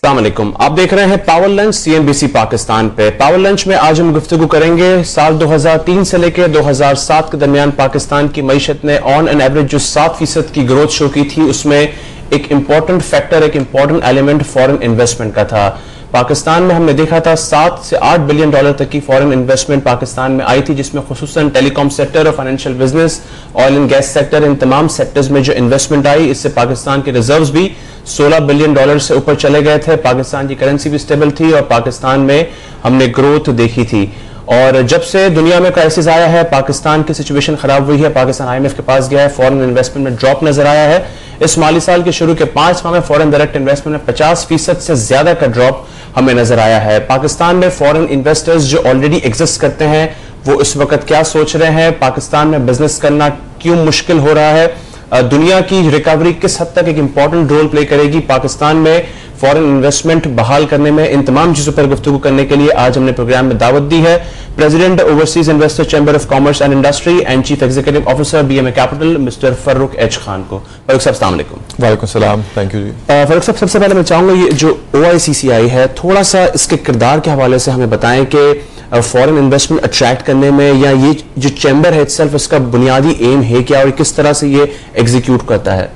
अस्सलाम वालेकुम, आप देख रहे हैं पावर लंच CNBC पाकिस्तान पे। पावर लंच में आज हम गुफ्तगू करेंगे साल 2003 से लेकर 2007 के दरमियान पाकिस्तान की मईशत ने ऑन एन एवरेज जो 7% की ग्रोथ शो की थी, उसमें एक इंपॉर्टेंट फैक्टर, एक इंपॉर्टेंट एलिमेंट फॉरेन इन्वेस्टमेंट का था। पाकिस्तान में हमने देखा था 7 से 8 बिलियन डॉलर तक की फॉरेन इन्वेस्टमेंट पाकिस्तान में आई थी, जिसमें खुसूसन टेलीकॉम सेक्टर और financial business, oil and gas sector, इन तमाम सेक्टर्स में जो इन्वेस्टमेंट आई, इससे पाकिस्तान के रिजर्व्स भी 16 बिलियन डॉलर से ऊपर चले गए थे। पाकिस्तान की करेंसी भी स्टेबल थी और पाकिस्तान में हमने ग्रोथ देखी थी। और जब से दुनिया में क्राइसिस आया है, पाकिस्तान की सिचुएशन खराब हुई है, पाकिस्तान IMF के पास गया है, फॉरेन इन्वेस्टमेंट में ड्रॉप नजर आया है। इस माली साल के शुरू के 5 माह में फॉरेन डायरेक्ट इन्वेस्टमेंट में 50% से ज्यादा का ड्रॉप हमें नजर आया है। पाकिस्तान में फॉरेन इन्वेस्टर्स जो ऑलरेडी एग्जिस्ट करते हैं, वो इस वक्त क्या सोच रहे हैं? पाकिस्तान में बिजनेस करना क्यों मुश्किल हो रहा है? दुनिया की रिकवरी किस हद तक एक इंपॉर्टेंट रोल प्ले करेगी? पाकिस्तान में फॉरेन इन्वेस्टमेंट बहाल करने में, इन तमाम चीजों पर गुफ्तगू करने के लिए आज हमने प्रोग्राम में दावत दी है president overseas investor chamber of commerce and industry and chief executive officer BMA capital mister Farrukh H Khan को। फर्रुख साहब, अस्सलाम वालेकुम। वालेकुम सलाम, थैंक यू जी। फर्रुख साहब, सबसे पहले मैं चाहूंगा ये जो OICCI है, थोड़ा सा इसके किरदार के हवाले से हमें बताएं कि फॉरेन इन्वेस्टमेंट अट्रैक्ट करने में, या ये जो चैम्बर है इटसेल्फ, इसका बुनियादी एम है क्या और किस तरह से ये एग्जीक्यूट करता है?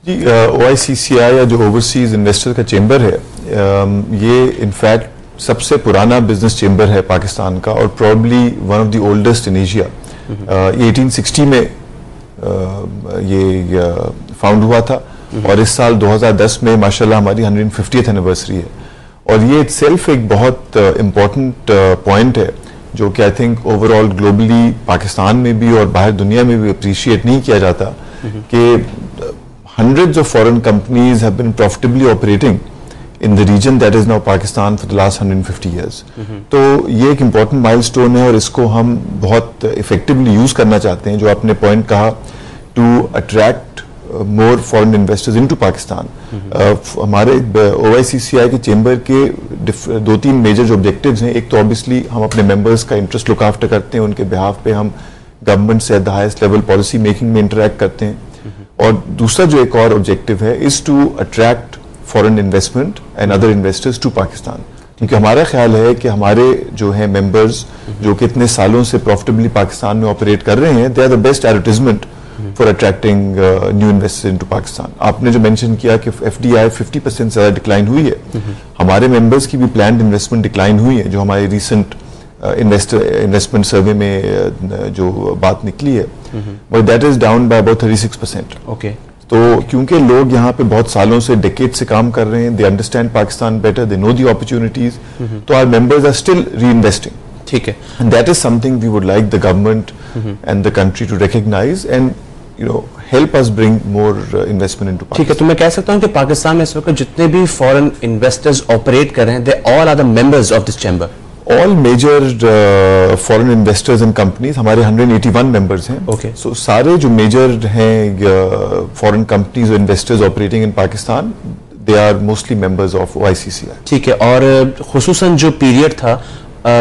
जी, OICCI या जो ओवरसीज इन्वेस्टर का चैम्बर है, ये इनफैक्ट सबसे पुराना बिजनेस चैम्बर है पाकिस्तान का और probably one of the oldest in Asia. ये 1860 में ये फाउंड हुआ था और इस साल 2010 में माशाल्लाह हमारी 150th एनिवर्सरी है। और ये इटसेल्फ एक बहुत इम्पॉर्टेंट पॉइंट है जो कि I think overall globally Pakistan में भी और बाहर दुनिया में भी अप्रिशिएट नहीं किया जाता कि hundreds of foreign companies have been profitably operating in the region that is now Pakistan for the last 150 years. तो ये एक important milestone है और इसको हम बहुत effectively use करना चाहते हैं, जो आपने point कहा, to attract more foreign investors into Pakistan. हमारे OICCI के चैम्बर के 2-3 मेजर जो ऑब्जेक्टिव्स हैं, एक तो ऑब्वियसली हम अपने मेंबर्स का इंटरेस्ट लुक आफ्टर करते हैं, उनके बिहाफ पे हम गवर्नमेंट से at the highest level policy making में इंटरेक्ट करते हैं, और दूसरा जो एक और ऑब्जेक्टिव है is to attract foreign investment and other investors to Pakistan. क्योंकि हमारा ख्याल है कि हमारे जो हैं मेंबर्स जो कितने सालों से प्रॉफिटेबली पाकिस्तान में ऑपरेट कर रहे हैं, they are the best advertisement for attracting new investors into Pakistan. आपने जो मेंशन किया कि FDI 50% से ज्यादा डिक्लाइन हुई है, हमारे मेंबर्स की भी प्लान्ड इन्वेस्टमेंट डिक्लाइन हुई है, जो हमारे रिसेंट इन्वेस्टमेंट सर्वे में जो बात निकली है, but that is down by about 36%। Okay, तो क्योंकि लोग यहाँ पे बहुत सालों से, डेकेड से काम कर रहे हैं, they understand Pakistan better, they know the opportunities, तो our members are still reinvesting. ठीक है, and that is something we would like the government and the country to recognise and help us bring more investment into Pakistan. ठीक है, तो मैं कह सकता हूँ कि पाकिस्तान में इस वक्त जितने भी फॉरेन इन्वेस्टर्स ऑपरेट कर रहे हैं, they all are the members of this chamber. All major foreign investors and companies, हमारे 181 मेंबर्स हैं। ओके, सो सारे जो मेजर हैं फॉरेन कंपनीज और investors operating in Pakistan, they are mostly members of OICCI। ठीक है, और खुसूसन जो पीरियड था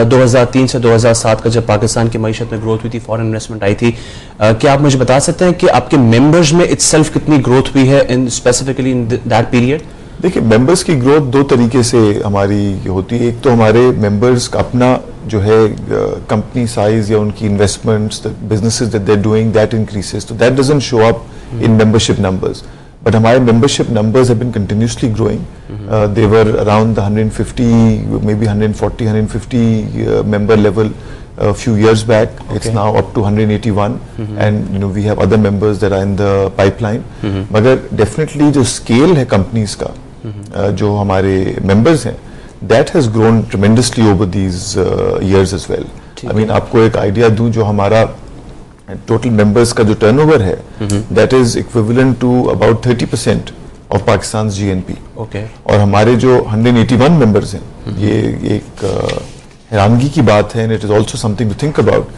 2003 से 2007 का, जब पाकिस्तान की मईशत में ग्रोथ हुई थी, फॉरेन इन्वेस्टमेंट आई थी, क्या आप मुझे बता सकते हैं कि आपके मेंबर्स में इटसेल्फ कितनी ग्रोथ हुई है इन स्पेसिफिकली इन दैट पीरियड? देखिए, मेंबर्स की ग्रोथ दो तरीके से हमारी होती है। एक तो हमारे मेंबर्स का अपना जो है कंपनी साइज या उनकी investments, businesses that they are doing, that increases, तो that doesn't show up in membership numbers, but हमारे membership numbers have been continuously growing. They were around the 150, maybe 140, 150 member level a few years back. Okay. It's now up to 181, and we have other members that are in the pipeline. मगर definitely जो scale है companies का, जो हमारे members हैं, that has grown tremendously over these years as well. I mean, आपको एक idea दूं, जो हमारा total members का जो turnover है, that is equivalent to about 30% of Pakistan's GNP. Okay. और हमारे जो 181 members हैं, ये एक हैरानगी की बात है, and it is also something to think about.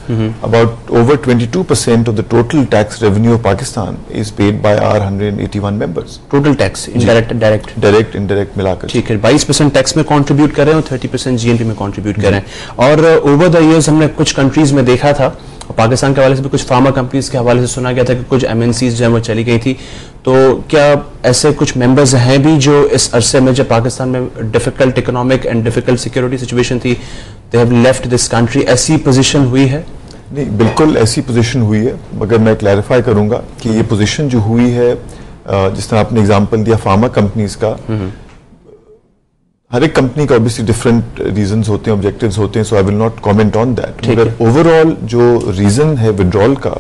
About over 22% of the total tax revenue of Pakistan is paid by our 181 members. Total tax, indirect, direct? Direct, indirect मिलाकर। ठीक है, 22% टैक्स में कंट्रीब्यूट कर रहे हैं और 30% GNP में contribute कर रहे हैं। और ओवर द इयर्स हमने कुछ कंट्रीज में देखा था, पाकिस्तान के हवाले से भी कुछ फार्मा कंपनीज के हवाले से सुना गया था कि कुछ MNCs जो है वो चली गई थी, तो क्या ऐसे कुछ मेंबर्स हैं भी जो इस अरसे में जब पाकिस्तान में difficult economic and difficult security situation थी, they have left this country, ऐसी पोजीशन हुई है? नहीं, बिल्कुल ऐसी पोजीशन हुई है, मगर मैं क्लैरिफाई करूंगा कि ये पोजीशन जो हुई है, जिस तरह आपने एग्जांपल दिया फार्मा कंपनीज का, हर एक कंपनी का ऑब्वियसली डिफरेंट रीजंस होते हैं, ऑब्जेक्टिव्स होते हैं, so I will not comment on that, मगर ओवरऑल जो रीजन है विड्रॉल का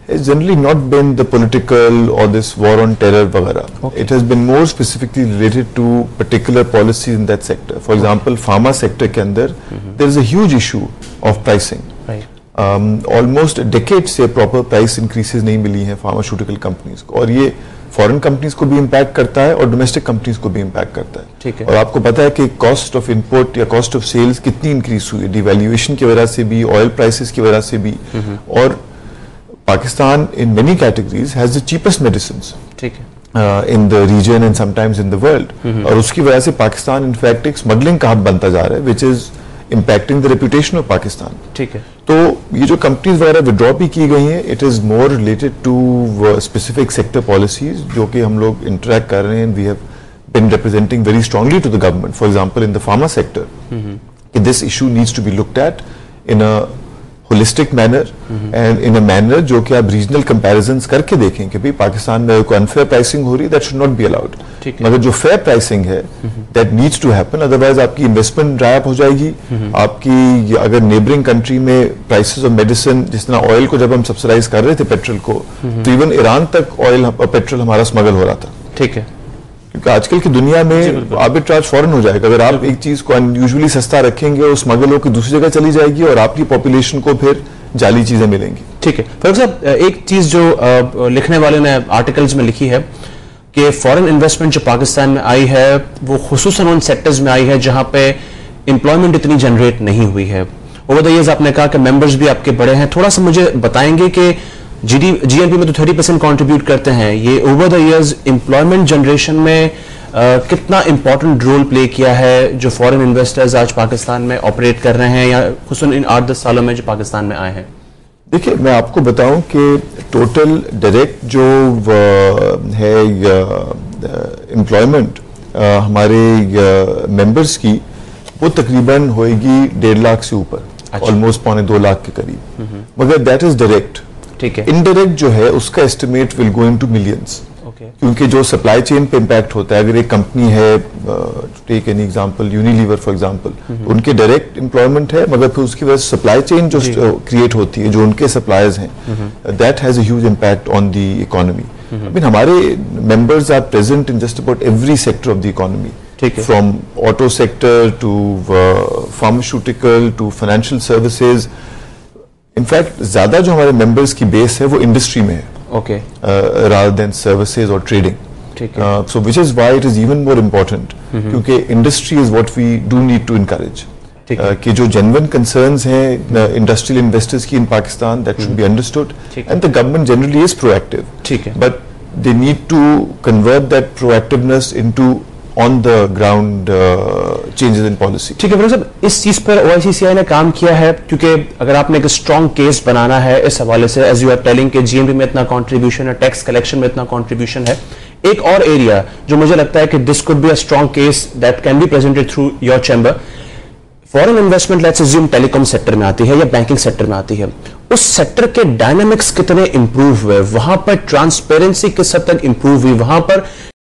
has generally not been the political or this war on terror वगैरह. It has been more specifically related to particular policies in that sector. For example, pharma sector के अंदर there is a huge issue of pricing. Right. Almost a decade से proper price increases नहीं मिली हैं pharmaceutical companies को, और ये foreign companies को भी इम्पैक्ट करता है और डोमेस्टिक कंपनीज को भी इम्पैक्ट करता है. ठीक है. और आपको पता है कि कॉस्ट ऑफ इनपुट या कॉस्ट ऑफ सेल्स कितनी इंक्रीज हुई है, डिवैल्यूएशन की वजह से भी, ऑयल प्राइसेस की वजह से भी, और Pakistan in many categories has the cheapest medicines. ठीक है. In the region and sometimes in the world. और उसकी वजह से पाकिस्तान इनफैक्ट एक स्मगलिंग का हब बनता जा रहा है, which is impacting the reputation of Pakistan. ठीक है. तो ये जो कंपनीज वगैरह विड्रॉ भी की गई हैं, it is more related to specific sector policies जो कि हम लोग इंटरेक्ट कर रहे हैं, and we have been representing very strongly to the government. For example, in the pharma sector, this issue needs to be looked at in a holistic manner and in a manner जो कि आप regional comparisons करके देखें कि भाई पाकिस्तान में कोई unfair pricing हो रही है, that should not be allowed. मगर जो फेयर प्राइसिंग है that needs to happen, otherwise आपकी इन्वेस्टमेंट ड्राई अप हो जाएगी. आपकी अगर नेबरिंग कंट्री में प्राइसेस ऑफ मेडिसिन, जिस तरह ऑयल को जब हम सब्सिडाइज कर रहे थे पेट्रोल को, तो इवन ईरान तक ऑयल पेट्रोल हमारा स्मगल हो रहा था. ठीक है. क्योंकि आजकल की दुनिया में आर्बिट्राज फौरन हो जाएगा. अगर आप एक चीज को अनयूजुअली सस्ता रखेंगे, वो स्मगल होकर दूसरी जगह चली जाएगी और आपकी पॉपुलेशन को फिर जाली चीजें मिलेंगी. ठीक है. फारूक साहब, एक चीज जो लिखने वाले ने आर्टिकल्स में लिखी है कि फॉरेन इन्वेस्टमेंट जो पाकिस्तान में आई है वो खुसूसन उन सेक्टर्स में आई है जहां पे एम्प्लॉयमेंट इतनी जनरेट नहीं हुई है. ओवर द इयर्स आपने कहा कि मेंबर्स भी आपके बड़े हैं, थोड़ा सा मुझे बताएंगे कि जीएनपी में तो 30% कंट्रीब्यूट करते हैं, ये over the years employment generation में कितना इंपॉर्टेंट रोल प्ले किया है जो फॉरेन इन्वेस्टर्स आज पाकिस्तान में ऑपरेट कर रहे हैं या खुसूसन इन 8-10 सालों में जो पाकिस्तान में आए हैं? देखिए, मैं आपको बताऊं कि टोटल डायरेक्ट जो है एम्प्लॉयमेंट हमारे मेंबर्स की, वो तकरीबन होएगी 1.5 लाख से ऊपर, ऑलमोस्ट 1.25 लाख के करीब. मगर दैट इज डायरेक्ट. ठीक है. इनडायरेक्ट जो है उसका estimate will go into millions. क्योंकि जो सप्लाई चेन पे इम्पैक्ट होता है, अगर एक कंपनी है, take an example Unilever for example, उनके डायरेक्ट एम्प्लॉयमेंट है, मगर फिर उसकी वजह से सप्लाई चेन जो क्रिएट होती है, जो उनके सप्लायर्स हैं, that has a huge impact on the economy. I mean हमारे members are present in just about every sector of the economy, from auto sector to pharmaceutical to financial services. In fact ज्यादा जो हमारे members की base है वो industry में है, rather than services or trading. So which is why it is even more important, क्योंकि industry is what we do need to encourage. कि जो genuine concerns हैं industrial investors की in Pakistan, that should be understood, and the government generally is proactive. But they need to convert that proactiveness into on the ground changes in policy. ठीक है. साहब, इस चीज पर OICCI ने काम किया है, क्योंकि अगर आपने एक स्ट्रॉन्ग केस बनाना है इस हवाले से, एज यू आर टेलिंग कि जीएनपी में इतना कंट्रीब्यूशन है, टैक्स कलेक्शन में इतना कंट्रीब्यूशन है, एक और एरिया जो मुझे लगता है कि this could be a strong case that can be presented through your chamber. Foreign investment let's assume telecom sector में आती है या बैंकिंग सेक्टर में आती है, उस सेक्टर के डायनामिक्स कितने इंप्रूव हुए, वहां पर ट्रांसपेरेंसी किस हद तक इंप्रूव हुई, वहां पर